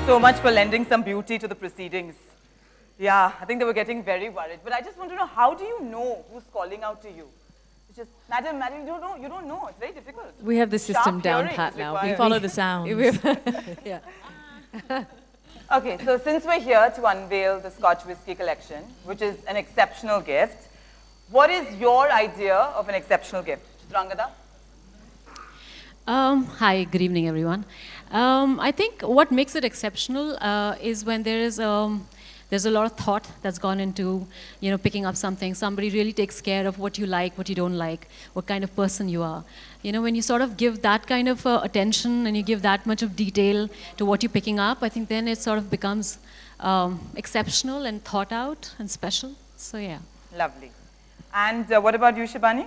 so much for lending some beauty to the proceedings. Yeah, I think they were getting very worried. But I just want to know, how do you know who's calling out to you? It's just, madam, you don't know. It's very difficult. We have the system Sharp down hearing pat is now. required. We follow the sounds. Yeah. Okay, so since we're here to unveil the Scotch Whisky collection, which is an exceptional gift, what is your idea of an exceptional gift? Chitrangada? Hi, good evening, everyone. I think what makes it exceptional is when there's a lot of thought that's gone into, picking up something. Somebody really takes care of what you like, what you don't like, what kind of person you are. When you sort of give that kind of attention and you give that much of detail to what you're picking up, I think then it sort of becomes exceptional and thought out and special. So yeah. Lovely. And what about you, Shibani?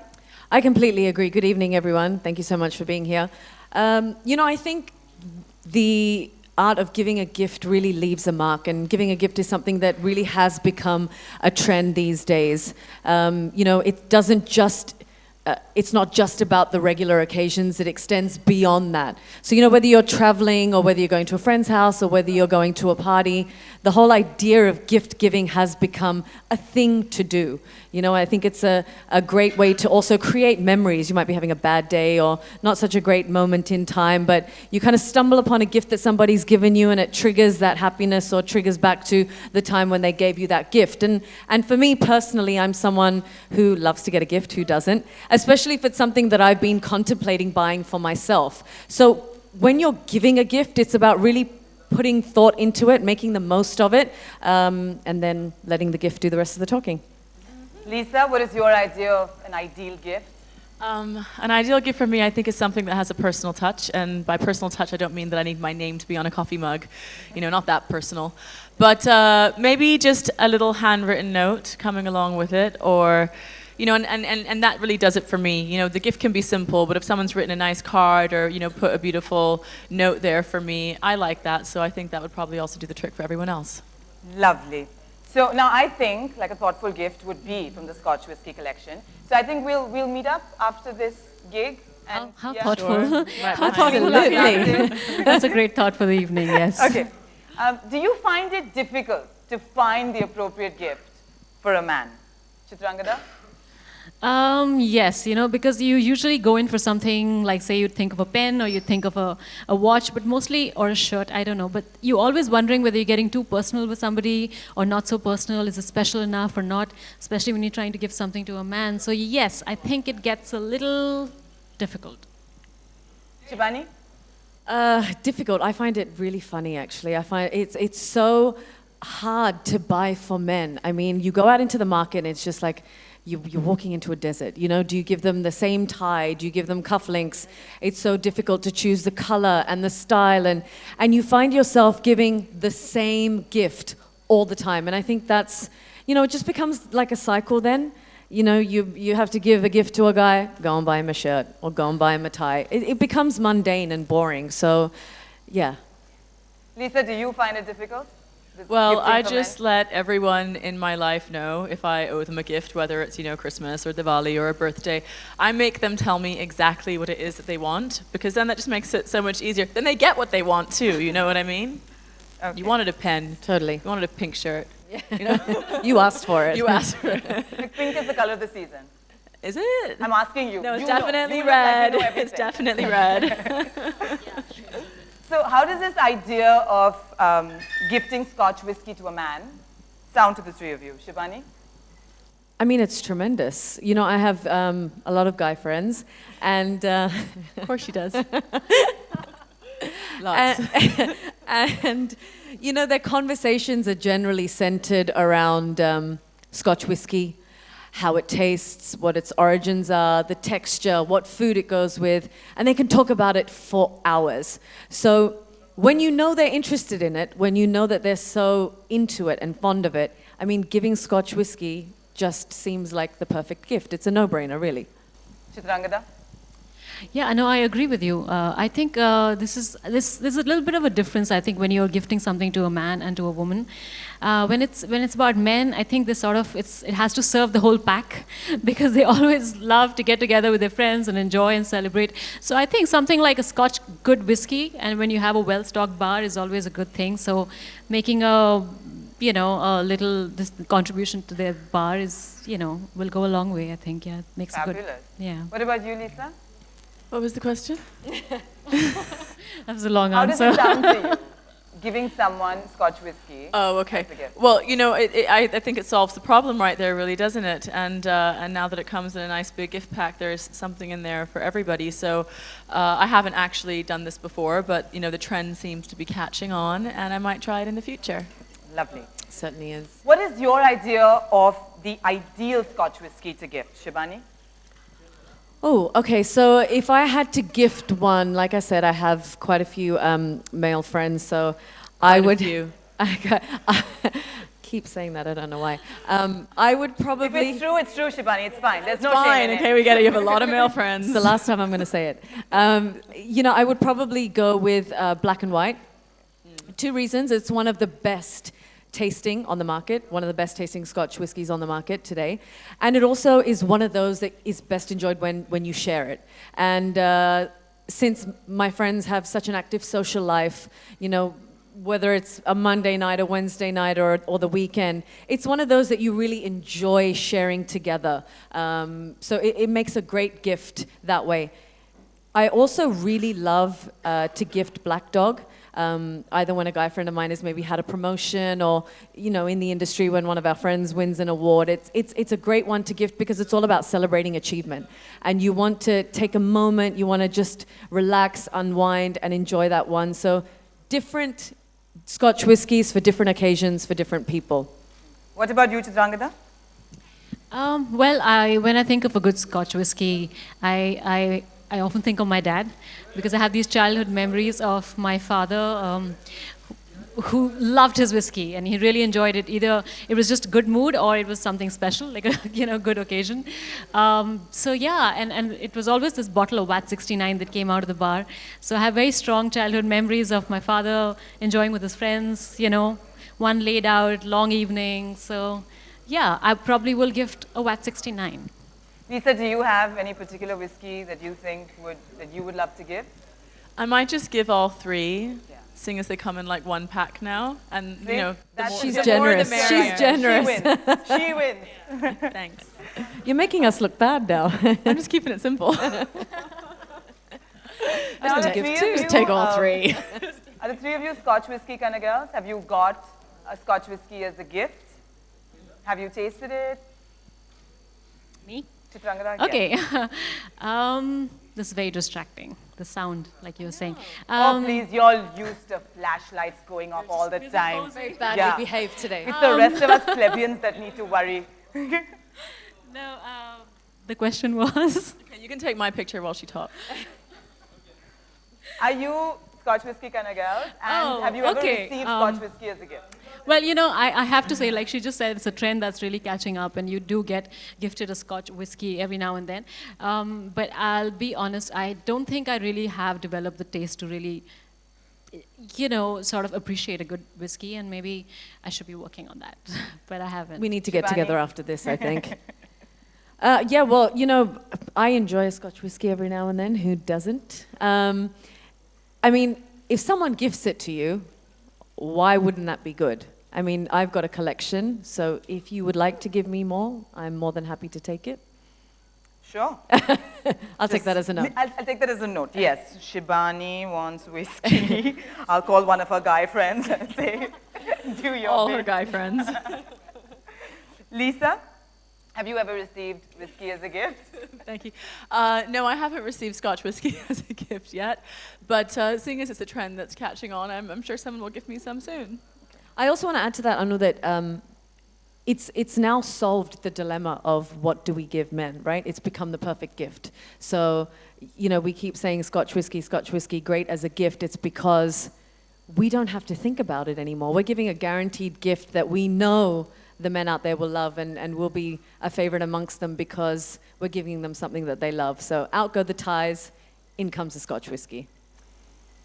I completely agree. Good evening, everyone. Thank you so much for being here. I think the art of giving a gift really leaves a mark, and giving a gift is something that really has become a trend these days. It doesn't just it's not just about the regular occasions, it extends beyond that. So, whether you're traveling or whether you're going to a friend's house or whether you're going to a party, the whole idea of gift giving has become a thing to do. I think it's a great way to also create memories. You might be having a bad day or not such a great moment in time, but you kind of stumble upon a gift that somebody's given you and it triggers that happiness or triggers back to the time when they gave you that gift. And for me personally, I'm someone who loves to get a gift, who doesn't? Especially if it's something that I've been contemplating buying for myself. So when you're giving a gift, it's about really putting thought into it, making the most of it, and then letting the gift do the rest of the talking. Lisa, what is your idea of an ideal gift? An ideal gift for me, I think, is something that has a personal touch. And by personal touch, I don't mean that I need my name to be on a coffee mug. Not that personal. But maybe just a little handwritten note coming along with it, or and that really does it for me. The gift can be simple, but if someone's written a nice card or, put a beautiful note there for me, I like that. So I think that would probably also do the trick for everyone else. Lovely. So now I think like a thoughtful gift would be from the Scotch Whisky collection. So I think we'll meet up after this gig. And How thoughtful. Sure. How thoughtful. That's a great thought for the evening, yes. Okay. Do you find it difficult to find the appropriate gift for a man? Chitrangada? Yes, because you usually go in for something like, say, you think of a pen or you think of a watch, but mostly, or a shirt, I don't know. But you're always wondering whether you're getting too personal with somebody or not so personal. Is it special enough or not? Especially when you're trying to give something to a man. So yes, I think it gets a little difficult. Shibani? Difficult. I find it really funny, actually. I find it's so hard to buy for men. I mean, you go out into the market and it's just like, you're walking into a desert. Do you give them the same tie? Do you give them cufflinks? It's so difficult to choose the color and the style, and you find yourself giving the same gift all the time. And I think that's, it just becomes like a cycle then. You have to give a gift to a guy, go and buy him a shirt, or go and buy him a tie. It becomes mundane and boring. So, yeah. Lisa, do you find it difficult? Well, I just let everyone in my life know if I owe them a gift, whether it's, Christmas or Diwali or a birthday. I make them tell me exactly what it is that they want, because then that just makes it so much easier. Then they get what they want too, you know what I mean? Okay. You wanted a pen. Totally. You wanted a pink shirt. You asked for it. You asked for it. Pink is the color of the season. Is it? I'm asking you. No, it's you definitely know. red. Like It's definitely red. So how does this idea of gifting Scotch whisky to a man sound to the three of you? Shibani? I mean, it's tremendous. I have a lot of guy friends, and Of course she does. Lots. and their conversations are generally centered around Scotch whisky, how it tastes, what its origins are, the texture, what food it goes with, and they can talk about it for hours. So when they're interested in it, when that they're so into it and fond of it, I mean, giving Scotch whisky just seems like the perfect gift. It's a no-brainer, really. Chitrangada? Yeah, no, I agree with you. I think there's a little bit of a difference. I think when you're gifting something to a man and to a woman, when it's about men, I think it has to serve the whole pack because they always love to get together with their friends and enjoy and celebrate. So I think something like a Scotch good whiskey, and when you have a well-stocked bar, is always a good thing. So making a little this contribution to their bar is, will go a long way. I think, yeah, it makes a good. Fabulous. Yeah. What about you, Lisa? What was the question? That was a long How does answer. it sound to you? Giving someone Scotch whiskey. Oh, okay. as a gift? Well, I think it solves the problem right there, really, doesn't it? And now that it comes in a nice big gift pack, there's something in there for everybody. So I haven't actually done this before, but the trend seems to be catching on, and I might try it in the future. Lovely. Certainly is. What is your idea of the ideal Scotch whiskey to gift, Shibani? Oh, okay. So if I had to gift one, like I said, I have quite a few male friends, so I Quite a would. few. I keep saying that. I don't know why. I would If probably. it's true, Shibani. It's fine. There's no Fine, shame in okay, it. we get it. You have a lot of male friends. It's the last time I'm going to say it. I would probably go with black and white. 2 reasons. It's one of the best tasting on the market, one of the best tasting Scotch whiskies on the market today. And it also is one of those that is best enjoyed when you share it. And since my friends have such an active social life, whether it's a Monday night, a Wednesday night, or the weekend, it's one of those that you really enjoy sharing together. So it makes a great gift that way. I also really love to gift Black Dog. Either when a guy friend of mine has maybe had a promotion, or in the industry when one of our friends wins an award. It's a great one to gift because it's all about celebrating achievement, and you want to take a moment, you want to just relax, unwind, and enjoy that one. So different Scotch whiskies for different occasions for different people. What about you, Chitrangada? When I think of a good Scotch whiskey, I often think of my dad because I have these childhood memories of my father who loved his whiskey, and he really enjoyed it. Either it was just good mood or it was something special, like a good occasion. And it was always this bottle of Wat 69 that came out of the bar. So I have very strong childhood memories of my father enjoying with his friends, one laid out, long evening. So yeah, I probably will gift a Wat 69. Lisa, do you have any particular whiskey that you think that you would love to give? I might just give all 3, Yeah. seeing as they come in like one pack now. And, See? the That's- more, She's the more the generous. merrier. She's generous. She wins. She wins. Thanks. You're making us look bad now. I'm just keeping it simple. Now, to the give three 2. of you, Just take all 3. Are the 3 of you Scotch whiskey kind of girls? Have you got a Scotch whiskey as a gift? Have you tasted it? Me? Chitrangada? Okay. This is very distracting. The sound, like you were saying. Oh, please, you all used to flashlights going off all the time. Very badly Yeah. behaved today. It's the rest of us plebeians that need to worry. No, the question was. Okay, you can take my picture while she talks. Are you Scotch whiskey kind of girls? And Oh, have you ever okay, received Scotch whiskey as a gift? Well, I have to say, like she just said, it's a trend that's really catching up, and you do get gifted a Scotch whiskey every now and then. But I'll be honest, I don't think I really have developed the taste to really, sort of appreciate a good whiskey, and maybe I should be working on that. But I haven't. We need to get Shibani? together after this, I think. Yeah, well, I enjoy a Scotch whiskey every now and then. Who doesn't? I mean, if someone gifts it to you, why wouldn't that be good? I mean, I've got a collection, so if you would like to give me more, I'm more than happy to take it. Sure. I'll take that as a no. I'll take that as a note. Yes, Shibani wants whiskey. I'll call one of her guy friends and say, do your All bit. her guy friends. Lisa, have you ever received whiskey as a gift? Thank you. No, I haven't received Scotch whiskey as a gift yet, but seeing as it's a trend that's catching on, I'm sure someone will give me some soon. I also want to add to that, Anu, that it's now solved the dilemma of what do we give men, right? It's become the perfect gift. So, we keep saying Scotch whiskey, great as a gift. It's because we don't have to think about it anymore. We're giving a guaranteed gift that we know the men out there will love and will be a favorite amongst them because we're giving them something that they love. So out go the ties. in comes the Scotch whiskey.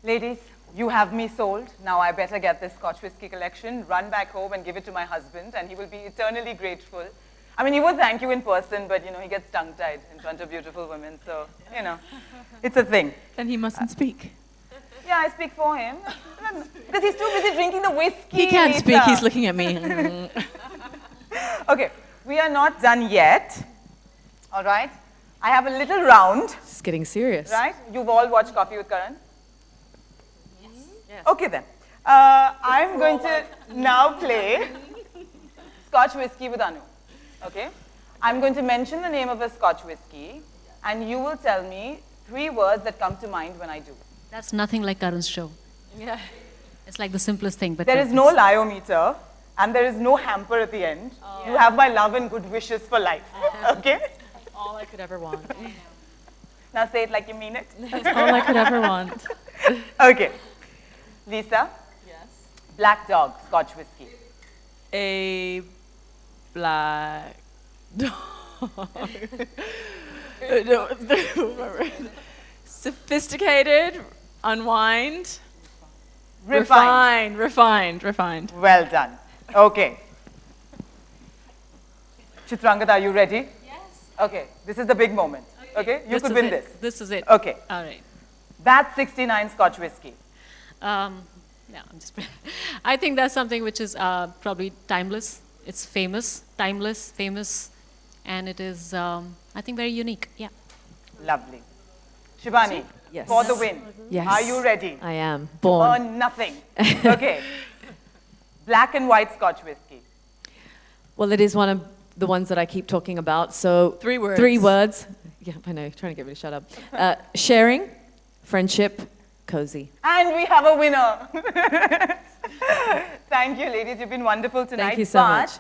Ladies, you have me sold. Now I better get this Scotch whiskey collection, run back home and give it to my husband, and he will be eternally grateful. I mean, he would thank you in person, but, he gets tongue-tied in front of beautiful women, so, it's a thing. Then he mustn't speak. Yeah, I speak for him. Because he's too busy drinking the whiskey. He can't Lisa. speak, he's looking at me. Okay, we are not done yet. All right? I have a little round, It's getting serious. right? You've all watched Coffee with Karan? Yes. Okay then. I'm going to now play Scotch whiskey with Anu. Okay? I'm going to mention the name of a Scotch whiskey, and you will tell me 3 words that come to mind when I do. That's nothing like Karun's show. Yeah. It's like the simplest thing, but There is no liometer, and there is no hamper at the end. You have my love and good wishes for life. Okay? All I could ever want. Now say it like you mean it. That's all I could ever want. Okay. Lisa? Yes. Black Dog Scotch whiskey. A black dog. Sophisticated, unwind, refined. Well done. Okay. Chitrangada, are you ready? Yes. Okay. This is the big moment. Okay? You could win this. This is it. Okay. All right. That's 69 Scotch whiskey. Yeah, I'm just. I think that's something which is probably timeless. It's famous, timeless, famous, and it is, I think, very unique. Yeah. Lovely. Shibani, Yes. for the win. Yes. Are you ready? I am. Born. Earn nothing. Okay. Black and white Scotch whiskey. Well, it is one of the ones that I keep talking about. So 3 words. 3 words. Yeah, I know. Trying to get me to shut up. Sharing, friendship, cozy. And we have a winner. Thank you, ladies. You've been wonderful tonight. Thank you so much.